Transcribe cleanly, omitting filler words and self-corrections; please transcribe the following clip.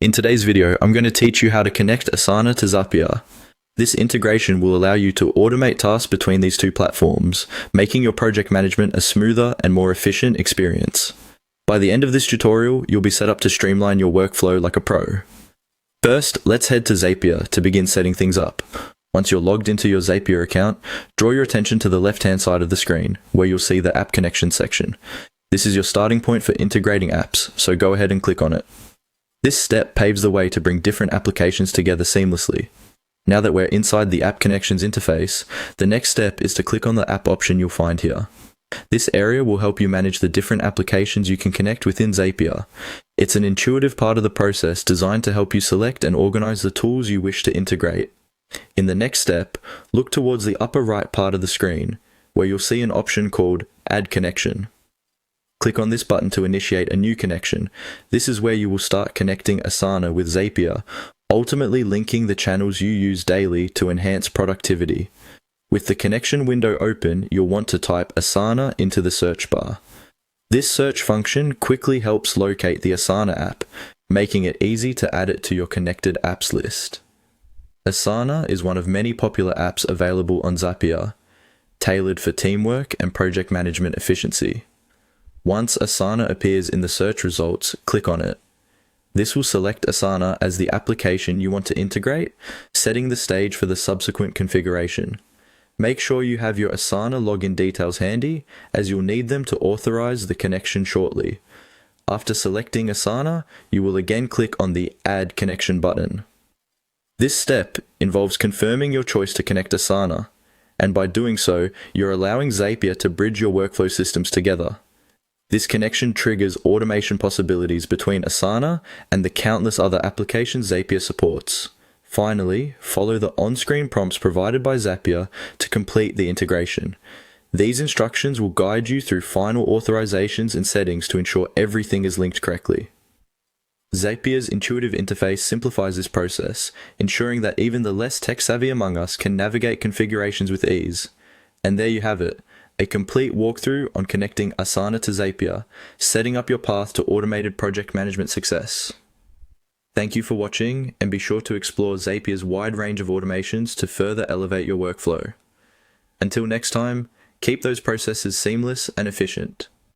In today's video, I'm going to teach you how to connect Asana to Zapier. This integration will allow you to automate tasks between these two platforms, making your project management a smoother and more efficient experience. By the end of this tutorial, you'll be set up to streamline your workflow like a pro. First, let's head to Zapier to begin setting things up. Once you're logged into your Zapier account, draw your attention to the left-hand side of the screen, where you'll see the App Connection section. This is your starting point for integrating apps, so go ahead and click on it. This step paves the way to bring different applications together seamlessly. Now that we're inside the App Connections interface, the next step is to click on the app option you'll find here. This area will help you manage the different applications you can connect within Zapier. It's an intuitive part of the process designed to help you select and organize the tools you wish to integrate. In the next step, look towards the upper right part of the screen, where you'll see an option called Add Connection. Click on this button to initiate a new connection. This is where you will start connecting Asana with Zapier, ultimately linking the channels you use daily to enhance productivity. With the connection window open, you'll want to type Asana into the search bar. This search function quickly helps locate the Asana app, making it easy to add it to your connected apps list. Asana is one of many popular apps available on Zapier, tailored for teamwork and project management efficiency. Once Asana appears in the search results, click on it. This will select Asana as the application you want to integrate, setting the stage for the subsequent configuration. Make sure you have your Asana login details handy, as you'll need them to authorize the connection shortly. After selecting Asana, you will again click on the Add Connection button. This step involves confirming your choice to connect Asana, and by doing so, you're allowing Zapier to bridge your workflow systems together. This connection triggers automation possibilities between Asana and the countless other applications Zapier supports. Finally, follow the on-screen prompts provided by Zapier to complete the integration. These instructions will guide you through final authorizations and settings to ensure everything is linked correctly. Zapier's intuitive interface simplifies this process, ensuring that even the less tech-savvy among us can navigate configurations with ease. And there you have it. A complete walkthrough on connecting Asana to Zapier, setting up your path to automated project management success. Thank you for watching, and be sure to explore Zapier's wide range of automations to further elevate your workflow. Until next time, keep those processes seamless and efficient.